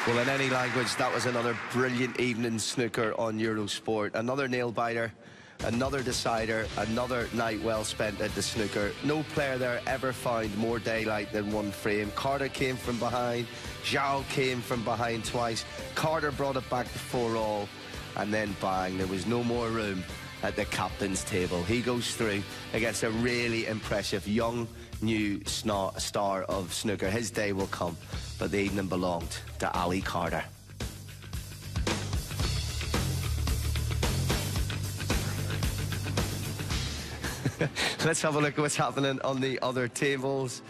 Well, in any language, that was another brilliant evening snooker on Eurosport. Another nail-biter, another decider, another night well spent at the snooker. No player there ever found more daylight than one frame. Carter came from behind, Zhao came from behind twice. Carter brought it back to 4-all, and then bang, there was no more room at the captain's table. He goes through against a really impressive young new star of snooker. His day will come, but the evening belonged to Ali Carter. Let's have a look at what's happening on the other tables.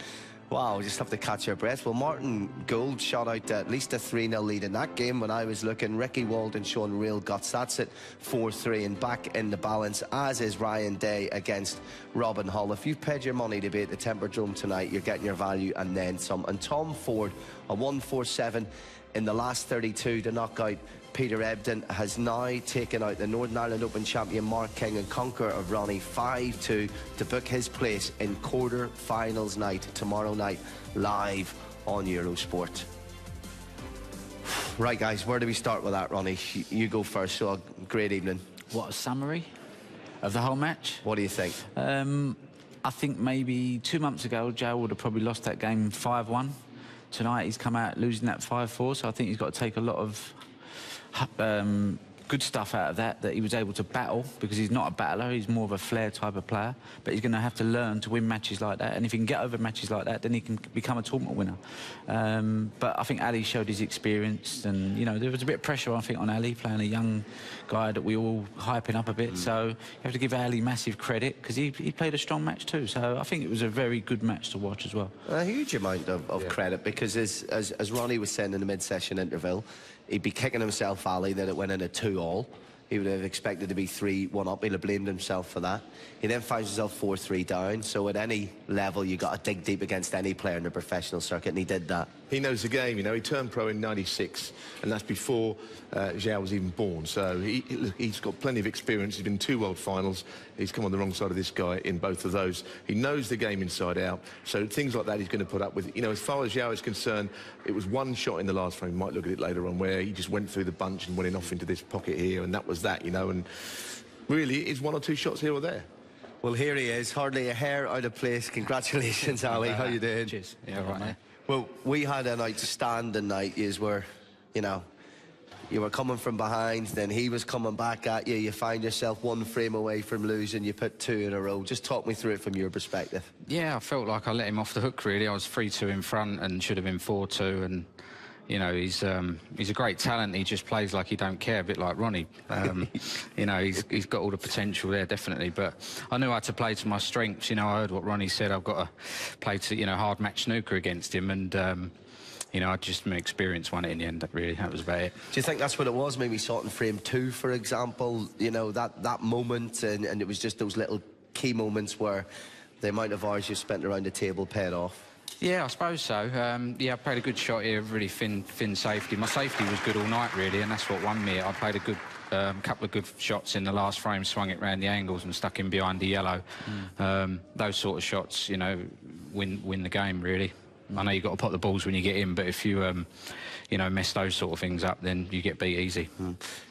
Wow, just have to catch your breath. Well, Martin Gould shot out at least a 3-0 lead in that game when I was looking. Ricky Walden showing real guts. That's at 4-3 and back in the balance, as is Ryan Day against Robin Hull. If you've paid your money to be at the Temperdome tonight, you're getting your value and then some. And Tom Ford, a 1-4-7 in the last 32 to knock out Peter Ebden, has now taken out the Northern Ireland Open champion Mark King and conqueror of Ronnie 5-2 to book his place in quarter-finals night tomorrow night live on Eurosport. Right, guys, where do we start with that, Ronnie? You go first. So, a great evening. What a summary of the whole match. What do you think? I think maybe 2 months ago, Zhao would have probably lost that game 5-1. Tonight, he's come out losing that 5-4, so I think he's got to take a lot of good stuff out of that he was able to battle, because he's not a battler, he's more of a flair type of player, but he's going to have to learn to win matches like that, and if he can get over matches like that, then he can become a tournament winner. But I think Ali showed his experience, and you know, there was a bit of pressure, I think, on Ali playing a young guy that we all hyping up a bit, so you have to give Ali massive credit, because he played a strong match too, so I think it was a very good match to watch as well. A huge amount of credit, because as Ronnie was saying in the mid-session interval, he'd be kicking himself, Ali, that it went in a 2-all. He would have expected to be 3-1 up. He'd have blamed himself for that. He then finds himself 4-3 down. So at any level, you've got to dig deep against any player in the professional circuit, and he did that. He knows the game, you know. He turned pro in '96, and that's before Zhao was even born. So he's got plenty of experience. He's been in 2 world finals. He's come on the wrong side of this guy in both of those. He knows the game inside out. So things like that he's going to put up with. You know, as far as Zhao is concerned, it was one shot in the last frame. You might look at it later on, where he just went through the bunch and went off into this pocket here, and that was that, you know. And really, it's 1 or 2 shots here or there. Well, here he is, hardly a hair out of place. Congratulations, Ali. How you doing? Cheers. Yeah, right now. Well, we had an outstanding night. You were, you know, you were coming from behind, then he was coming back at you. You find yourself 1 frame away from losing. You put 2 in a row. Just talk me through it from your perspective. Yeah, I felt like I let him off the hook, really. I was 3-2 in front and should have been 4-2, and you know, he's a great talent. He just plays like he don't care, a bit like Ronnie. You know, he's got all the potential there, definitely. But I knew I had to play to my strengths. You know, I heard what Ronnie said. I've got to play to, you know, hard match snooker against him, and you know, I just my experience won it in the end. Really, that was about it. Do you think that's what it was? Maybe saw it in frame 2, for example. You know, that moment, and it was just those little key moments where the amount of hours you spent around the table paid off. Yeah, I suppose so. Yeah, I played a good shot here, really thin safety. My safety was good all night, really, and that's what won me. I played a good couple of good shots in the last frame, swung it round the angles and stuck him behind the yellow. Those sort of shots, you know, win the game, really. I know you've got to pot the balls when you get in, but if you, you know, mess those sort of things up, then you get beat easy.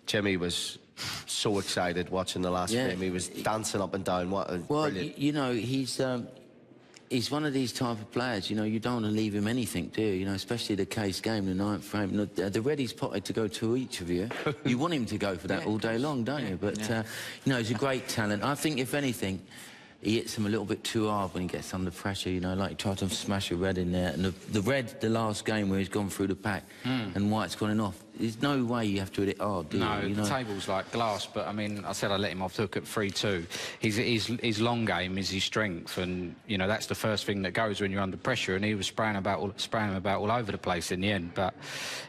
Jimmy was so excited watching the last frame. He was dancing up and down. What a brilliant... you know, he's one of these type of players, you know, you don't want to leave him anything, do you? You know, especially the case game, the 9th frame. The red he's potted to go to each of you. You want him to go for that all day long, don't you? But, you know, he's a great talent. I think, if anything, he hits him a little bit too hard when he gets under pressure, you know, like he tried to smash a red in there. And the red, the last game where he's gone through the pack and White's gone off, there's no way you have to hit it hard, do you? No, you the know? table's like glass, but I mean, I said I let him off the hook at 3-2. His long game is his strength, and you know, that's the first thing that goes when you're under pressure, and he was spraying him about all over the place in the end, but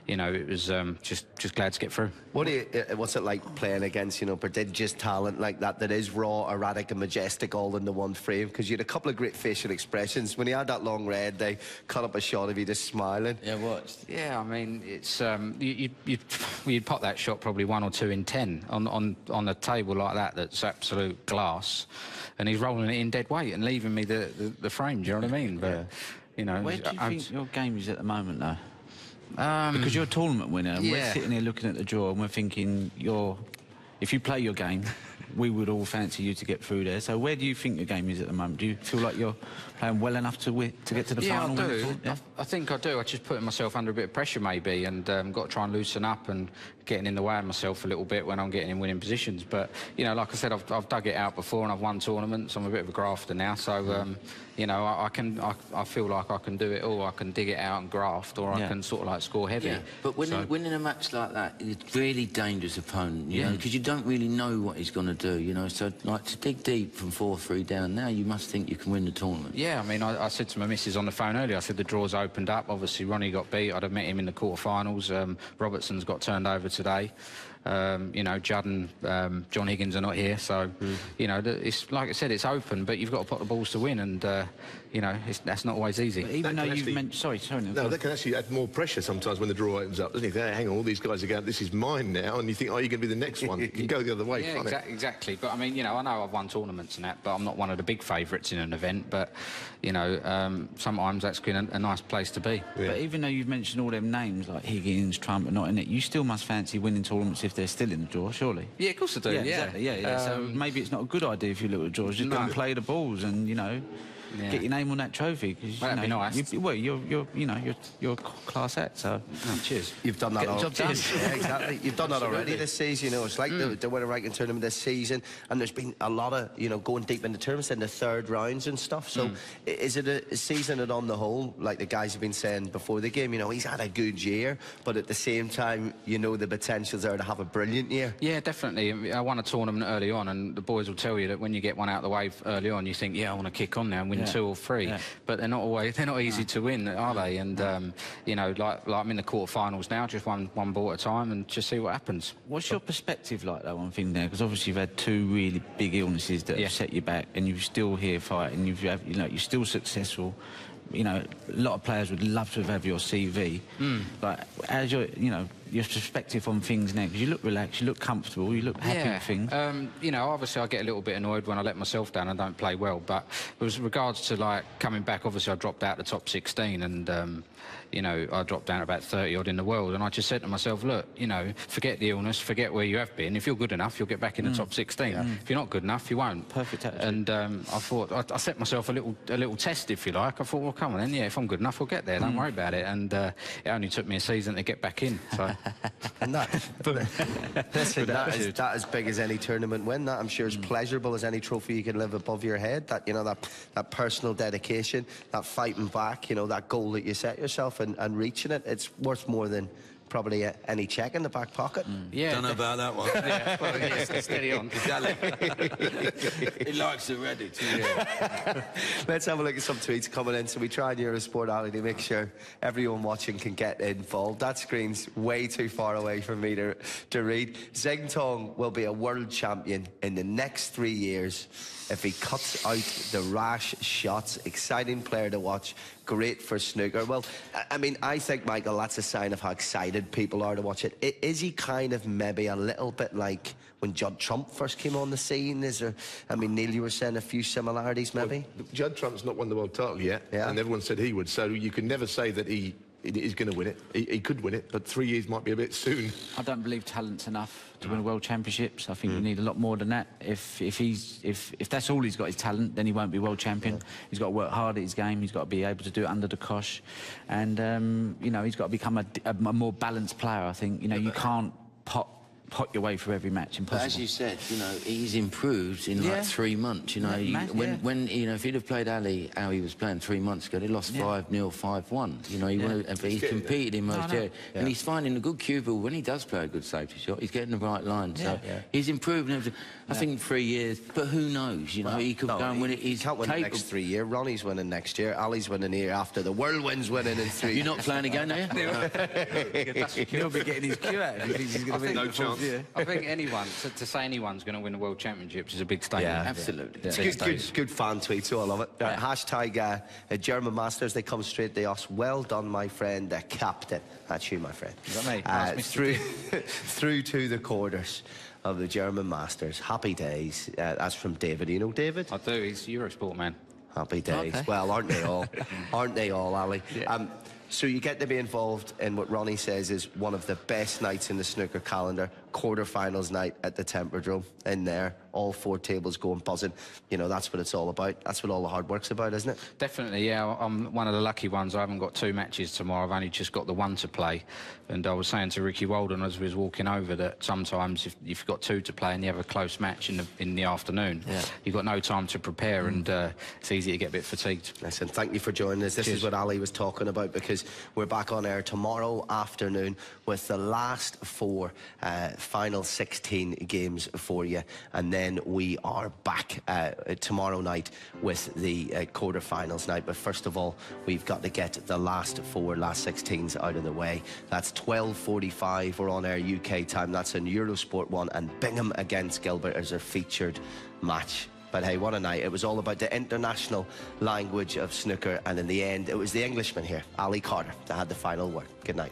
you know, it was just glad to get through. What's it like playing against, you know, prodigious talent like that is raw, erratic and majestic all in the 1 frame? Because you had a couple of great facial expressions. When he had that long red, they cut up a shot of you just smiling. Yeah, watched. Yeah, I mean, it's you'd pot that shot probably 1 or 2 in 10 on a table like that that's absolute glass, and he's rolling it in dead weight and leaving me the frame. Do you know what I mean? But you know, where do you think your game is at the moment, though? Because you're a tournament winner. And we're Yeah. sitting here looking at the draw and we're thinking, if you play your game, we would all fancy you to get through there. So where do you think your game is at the moment? Do you feel like you're playing well enough to get to the final? Yeah, I do. Yeah. I think I do. I just putting myself under a bit of pressure maybe, and got to try and loosen up and getting in the way of myself a little bit when I'm getting in winning positions. But you know, like I said, I've dug it out before and I've won tournaments. I'm a bit of a grafter now, so you know, I feel like I can do it all. I can dig it out and graft, or I can sort of like score heavy. Yeah, but winning a match like that is a really dangerous opponent, you know, because you don't really know what he's going to do, you know. So, like, to dig deep from 4-3 down now, you must think you can win the tournament. Yeah, I mean, I said to my missus on the phone earlier, I said the draw's opened up. Obviously, Ronnie got beat. I'd have met him in the quarterfinals. Robertson's got turned over today. You know, Judd and John Higgins are not here, so you know, it's like I said, it's open, but you've got to put the balls to win, and you know, that's not always easy. But even though you've mentioned, sorry, no, that can actually add more pressure sometimes when the draw opens up, doesn't it? Hang on, all these guys are going, this is mine now, and you think, oh, you're going to be the next one. You can go the other way, yeah, exactly. But I mean, you know, I know I've won tournaments and that, but I'm not one of the big favourites in an event. But you know, sometimes that's been a nice place to be. But even though you've mentioned all them names like Higgins, Trump, and not in it, you still must fancy winning tournaments if they're still in the draw, surely. Yeah, of course I do. Yeah, exactly. Yeah. So maybe it's not a good idea if you look at the draws. Just go and play the balls, and you know, get your name on that trophy. Cause, that'd be nice. You're class act. So cheers. You've done that already. Yeah, exactly. You've done that already this season. You know, it's like the winter ranking tournament this season, and there's been a lot of, you know, going deep into tournaments in the third rounds and stuff. So is it a season that on the whole, like the guys have been saying before the game, you know, he's had a good year, but at the same time, you know, the potential's there to have a brilliant year? Yeah, definitely. I won a tournament early on, and the boys will tell you that when you get one out of the way early on, you think, yeah, I want to kick on now and win 2 or 3. But they're not easy to win, are they? And you know, like I'm in the quarterfinals now, just one ball at a time, and just see what happens. What's your perspective like, that one thing there? Because obviously you've had 2 really big illnesses that have set you back, and you're still here fighting. You're still successful. You know, a lot of players would love to have your CV. But as your perspective on things now, because you look relaxed, you look comfortable, you look happy with things. You know, obviously I get a little bit annoyed when I let myself down and don't play well, but with regards to, like, coming back, obviously I dropped out the top 16, and you know, I dropped down about 30 odd in the world, and I just said to myself, look, you know, forget the illness, forget where you have been. If you're good enough, you'll get back in the top 16. If you're not good enough, you won't. Perfect attitude. And I thought, I set myself a little test, if you like. I thought, well, come on then, yeah, if I'm good enough, we'll get there. Don't worry about it. And it only took me a season to get back in. So. And listen, that is as big as any tournament win. That, I'm sure, is pleasurable as any trophy you can live above your head. That, you know, that personal dedication, that fighting back, you know, that goal that you set yourself and reaching it, it's worth more than probably any check in the back pocket. Yeah, Don't know about that one. Yeah, well, yes, steady on. He likes it ready, too. Let's have a look at some tweets coming in. So we try in Eurosport Alley to make sure everyone watching can get involved. That screen's way too far away for me to read. Xintong will be a world champion in the next 3 years if he cuts out the rash shots. Exciting player to watch. Great for snooker. Well, I mean, I think, Michael, that's a sign of how excited people are to watch it. Is he kind of maybe a little bit like when Judd Trump first came on the scene? Is there, I mean, Neil, you were saying a few similarities maybe? Well, Judd Trump's not won the world title yet, and everyone said he would, so you can never say that he is going to win it. He could win it, but 3 years might be a bit soon. I don't believe talent's enough to win a world championships. I think you need a lot more than that. If that's all he's got is talent, then he won't be world champion. He's got to work hard at his game. He's got to be able to do it under the cosh, and you know, he's got to become a more balanced player. I think, you know, you can't pot your way through every match. Impossible. But as you said, you know, he's improved in like 3 months. You know, when you know, if he'd have played Ali how he was playing 3 months ago, they lost 5-0, 5-1 You know, he's competed in most areas, and he's finding a good cue ball when he does play a good safety shot. He's getting the right line, so he's improved. And I think 3 years, but who knows? You know, he could go and win it. He can't win the next 3 years. Ronnie's winning next year. Ali's winning the year after. The world wins winning in 3. You're not playing again, are you? He'll be getting his cue out if he thinks he's going to win. No chance. I think anyone, to say anyone's going to win the World Championships is a big statement. Yeah, absolutely. It's good fan tweet, so I love it. Hashtag German Masters, they come straight to us. Well done, my friend, the captain. That's you, my friend. Is that me? Nice, through to the quarters of the German Masters. Happy days. That's from David. You know David? I do. He's a Eurosport man. Happy days. Okay. Well, aren't they all? Aren't they all, Ali? Yeah. So you get to be involved in what Ronnie says is one of the best nights in the snooker calendar, quarterfinals night at the Temperdrome in there, all 4 tables going buzzing. You know, that's what it's all about. That's what all the hard work's about, isn't it? Definitely, yeah. I'm one of the lucky ones. I haven't got 2 matches tomorrow. I've only just got the 1 to play. And I was saying to Ricky Walden as we was walking over that sometimes if you've got 2 to play and you have a close match in the afternoon, you've got no time to prepare and it's easy to get a bit fatigued. Listen, thank you for joining us. This is what Ali was talking about, because we're back on air tomorrow afternoon with the last 4 final 16 games for you, and then we are back tomorrow night with the quarterfinals night. But first of all, we've got to get the last 16s out of the way. That's 12:45. We're on air UK time. That's in Eurosport 1, and Bingham against Gilbert as a featured match. But hey, what a night. It was all about the international language of snooker, and in the end, it was the Englishman here, Ali Carter, that had the final word. Good night.